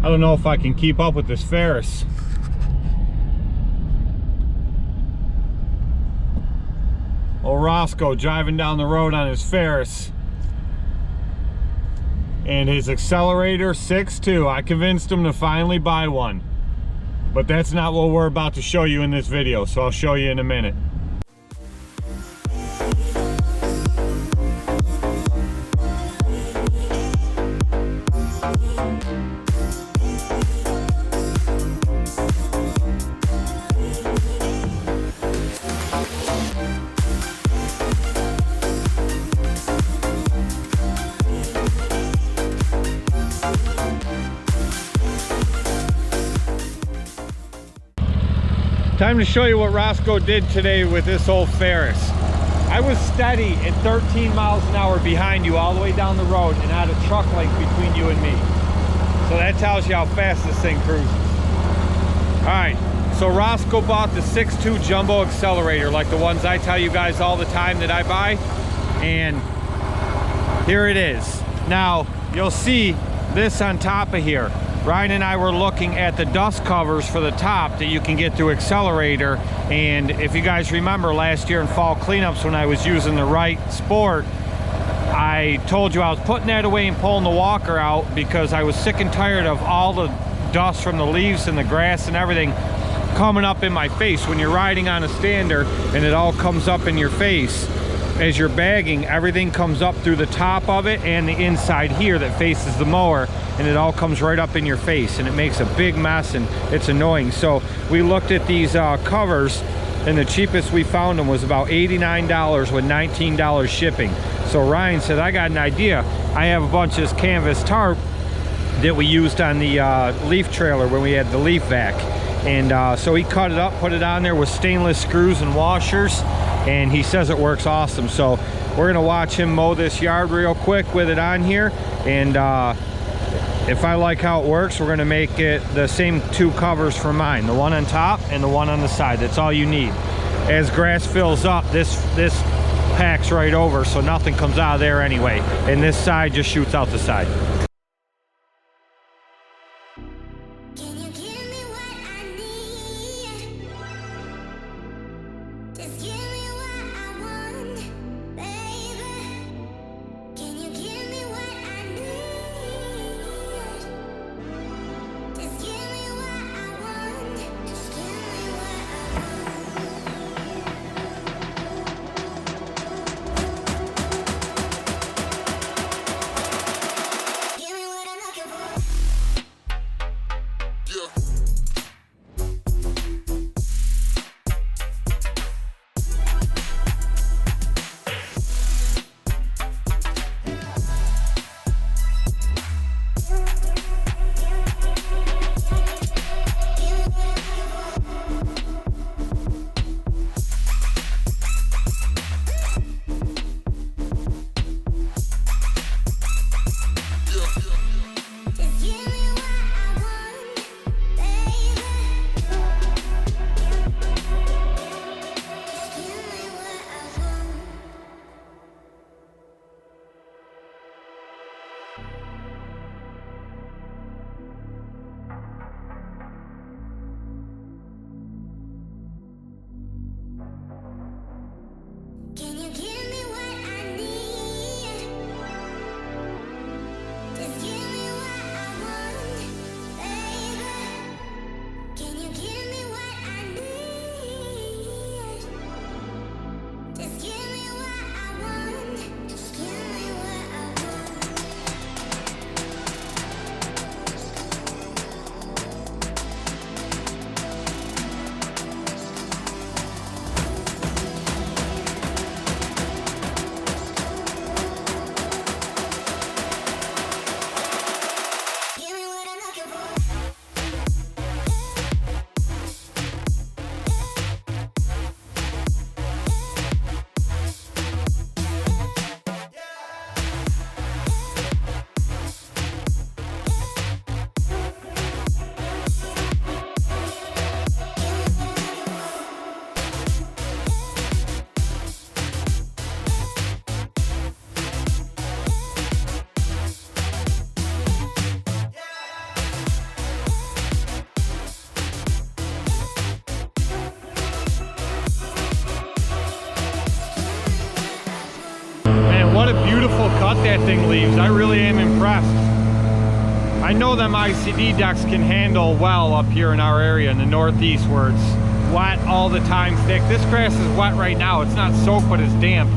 I don't know if I can keep up with this Ferris. Old Roscoe driving down the road on his Ferris. And his accelerator 6.2. I convinced him to finally buy one. But that's not what we're about to show you in this video, so I'll show you in a minute. Time to show you what Roscoe did today with this old Ferris. I was steady at 13 miles an hour behind you all the way down the road and had a truck length between you and me. So that tells you how fast this thing cruises. Alright, so Roscoe bought the 6.2 jumbo accelerator like the ones I tell you guys all the time that I buy. And here it is. Now, you'll see this on top of here. Ryan and I were looking at the dust covers for the top that you can get through accelerator, and if you guys remember last year in fall cleanups when I was using the right sport, I told you I was putting that away and pulling the walker out because I was sick and tired of all the dust from the leaves and the grass and everything coming up in my face. When you're riding on a stander and it all comes up in your face as you're bagging, everything comes up through the top of it and the inside here that faces the mower, and it all comes right up in your face and it makes a big mess and it's annoying. So we looked at these covers, and the cheapest we found them was about $89 with $19 shipping. So Ryan said, I got an idea. I have a bunch of this canvas tarp that we used on the leaf trailer when we had the leaf vac, and so he cut it up, put it on there with stainless screws and washers, and he says it works awesome. So we're gonna watch him mow this yard real quick with it on here, and if I like how it works, we're gonna make it the same two covers for mine, the one on top and the one on the side. That's all you need. As grass fills up, this packs right over, so nothing comes out of there anyway, and this side just shoots out the side. a beautiful cut that thing leaves. I really am impressed. I know them ICD decks can handle well up here in our area in the Northeast where it's wet all the time, thick. This grass is wet right now. It's not soaked, but it's damp.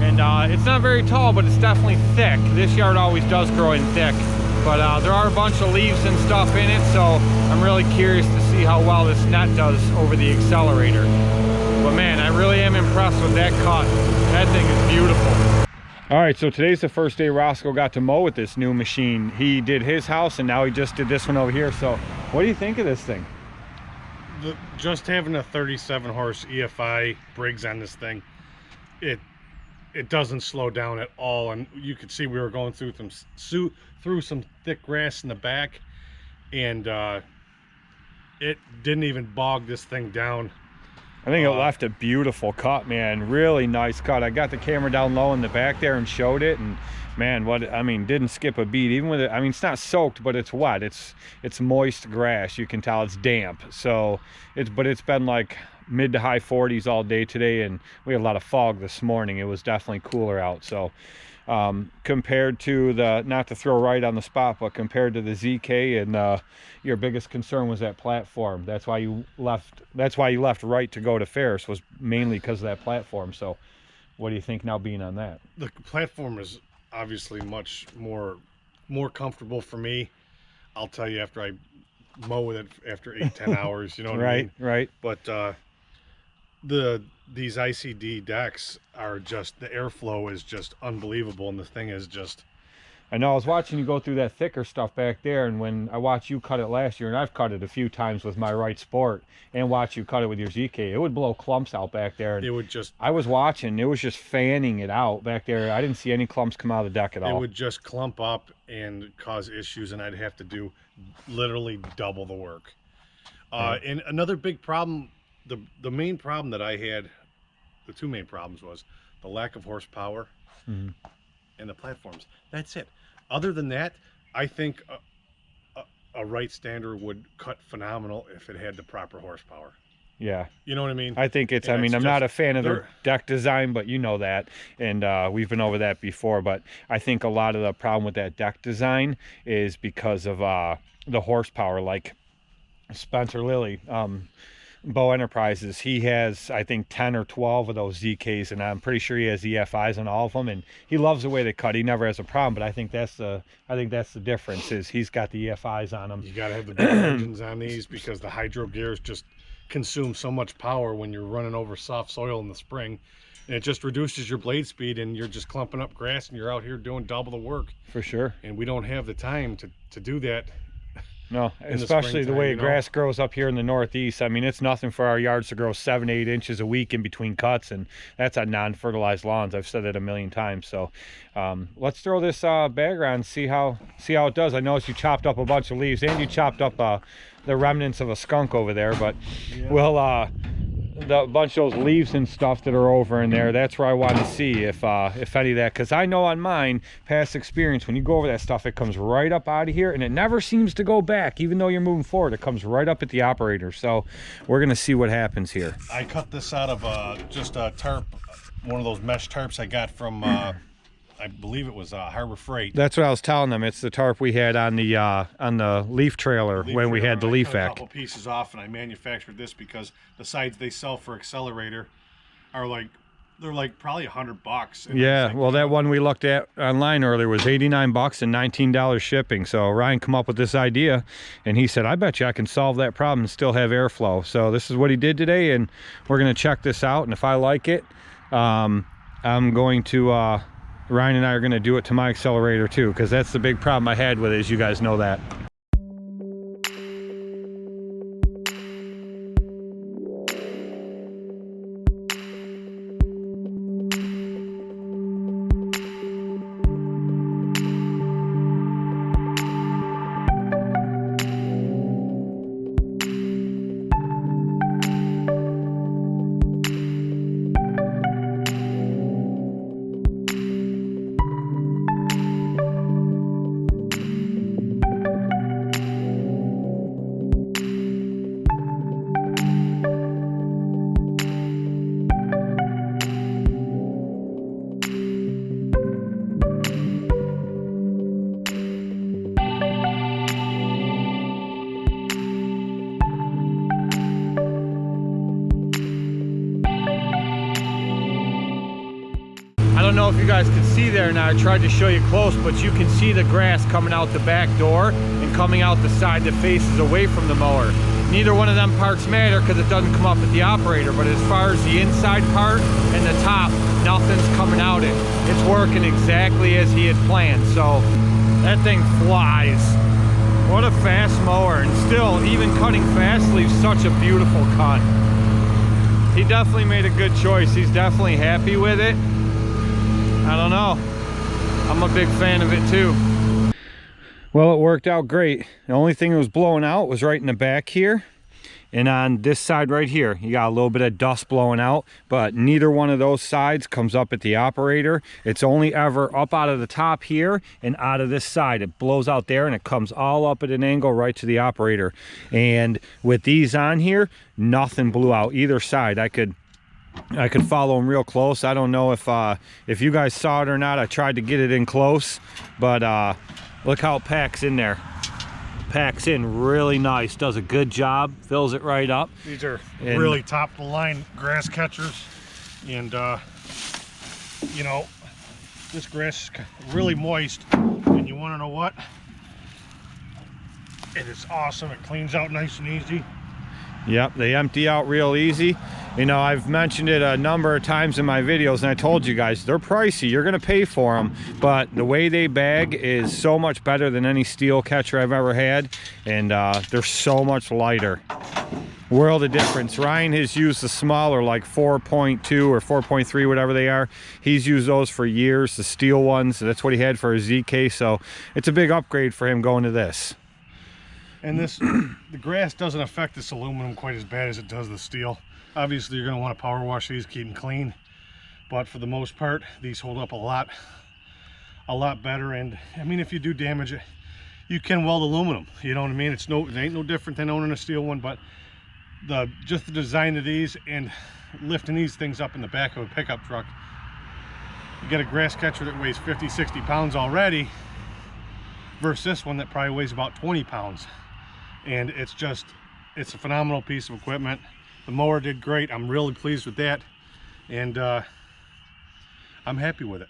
And it's not very tall, but it's definitely thick. This yard always does grow in thick. But there are a bunch of leaves and stuff in it, so I'm really curious to see how well this net does over the accelerator. But man, I really am impressed with that cut. That thing is beautiful. All right, so today's the first day Roscoe got to mow with this new machine. He did his house and now he just did this one over here. So what do you think of this thing? Just having a 37 horse EFI Briggs on this thing, it doesn't slow down at all. And you could see we were going through some thick grass in the back, and it didn't even bog this thing down. I think it left a beautiful cut, man. Really nice cut. I got the camera down low in the back there and showed it, and man, didn't skip a beat. Even with it, it's not soaked, but it's wet. It's moist grass. You can tell it's damp. So it's been like mid to high 40s all day today, and we had a lot of fog this morning. It was definitely cooler out. So compared to the, not to throw right on the spot, but compared to the ZK, and your biggest concern was that platform. That's why you left right to go to Ferris, was mainly because of that platform. So what do you think now being on that? The platform is obviously much more comfortable for me. I'll tell you, after I mow with it after 8-10 hours, you know what I mean? Right. But these ICD decks are just, the airflow is just unbelievable, and the thing is just, I know, I was watching you go through that thicker stuff back there, and when I watched you cut it last year, and I've cut it a few times with my right sport, and watch you cut it with your ZK, it would blow clumps out back there. And it would just, I was watching, it was just fanning it out back there. I didn't see any clumps come out of the deck at all. It would just clump up and cause issues, and I'd have to do literally double the work. And another big problem, the main problem that I had, the two main problems, was the lack of horsepower and the platforms. That's it. Other than that, I think a right stander would cut phenomenal if it had the proper horsepower. Yeah, you know what I mean? I think it's, I'm not a fan of their deck design, but you know that, and we've been over that before. But I think a lot of the problem with that deck design is because of the horsepower. Like Spencer Lilly, Bow Enterprises, he has, I think, 10 or 12 of those ZKs, and I'm pretty sure he has EFIs on all of them, and he loves the way they cut. He never has a problem. But I think that's the difference, is he's got the EFIs on them. You got to have the big engines on these, because the hydro gears just consume so much power when you're running over soft soil in the spring, and it just reduces your blade speed, and you're just clumping up grass, and you're out here doing double the work. For sure. And we don't have the time to do that. No, especially the way grass grows up here in the Northeast. It's nothing for our yards to grow 7-8 inches a week in between cuts, and that's on non-fertilized lawns. I've said that a million times. So let's throw this bagger on and see how it does. I noticed you chopped up a bunch of leaves, and you chopped up the remnants of a skunk over there, but yeah. We'll the bunch of those leaves and stuff that are over in there, that's where I want to see if any of that, because I know on mine, past experience, when you go over that stuff, it comes right up out of here, and it never seems to go back. Even though you're moving forward, it comes right up at the operator. So we're gonna see what happens here. I cut this out of just a tarp, one of those mesh tarps I got from I believe it was Harbor Freight. That's what I was telling them. It's the tarp we had on the leaf trailer when we had the leaf vac. I cut a couple pieces off, and I manufactured this because the sides they sell for accelerator are they're probably $100. Yeah, well, that one we looked at online earlier was $89 and $19 shipping. So Ryan come up with this idea, and he said, I bet you I can solve that problem and still have airflow. So this is what he did today, and we're gonna check this out, and if I like it, I'm going to Ryan and I are going to do it to my accelerator too, because that's the big problem I had with it, as you guys know that. know if you guys can see there now. I tried to show you close, but you can see the grass coming out the back door and coming out the side that faces away from the mower. Neither one of them parts matter because it doesn't come up at the operator, but as far as the inside part and the top, nothing's coming out it. It's working exactly as he had planned, so that thing flies. What a fast mower, and still, even cutting fast leaves such a beautiful cut. He definitely made a good choice. He's definitely happy with it. I don't know. I'm a big fan of it too. Well, it worked out great. The only thing that was blowing out was right in the back here. And on this side right here, you got a little bit of dust blowing out, but neither one of those sides comes up at the operator. It's only ever up out of the top here and out of this side. It blows out there and it comes all up at an angle right to the operator. And with these on here, nothing blew out either side. I could follow them real close. I don't know if you guys saw it or not. I tried to get it in close, but look how it packs in there. Packs in really nice, does a good job, fills it right up. These are really top of the line grass catchers, and you know, this grass is really moist, and you want to know what? It is awesome. It cleans out nice and easy. Yep, they empty out real easy. You know, I've mentioned it a number of times in my videos, and I told you guys, they're pricey. You're gonna pay for them, but the way they bag is so much better than any steel catcher I've ever had, and they're so much lighter. World of difference. Ryan has used the smaller, like 4.2 or 4.3, whatever they are. He's used those for years, the steel ones. That's what he had for his ZK, so it's a big upgrade for him going to this. And this, the grass doesn't affect this aluminum quite as bad as it does the steel. Obviously, you're going to want to power wash these, keep them clean. But for the most part, these hold up a lot better. And I mean, if you do damage it, you can weld aluminum. You know what I mean? It ain't no different than owning a steel one. But just the design of these and lifting these things up in the back of a pickup truck, you get a grass catcher that weighs 50, 60 pounds already, versus this one that probably weighs about 20 pounds. And it's a phenomenal piece of equipment. The mower did great. I'm really pleased with that, and I'm happy with it.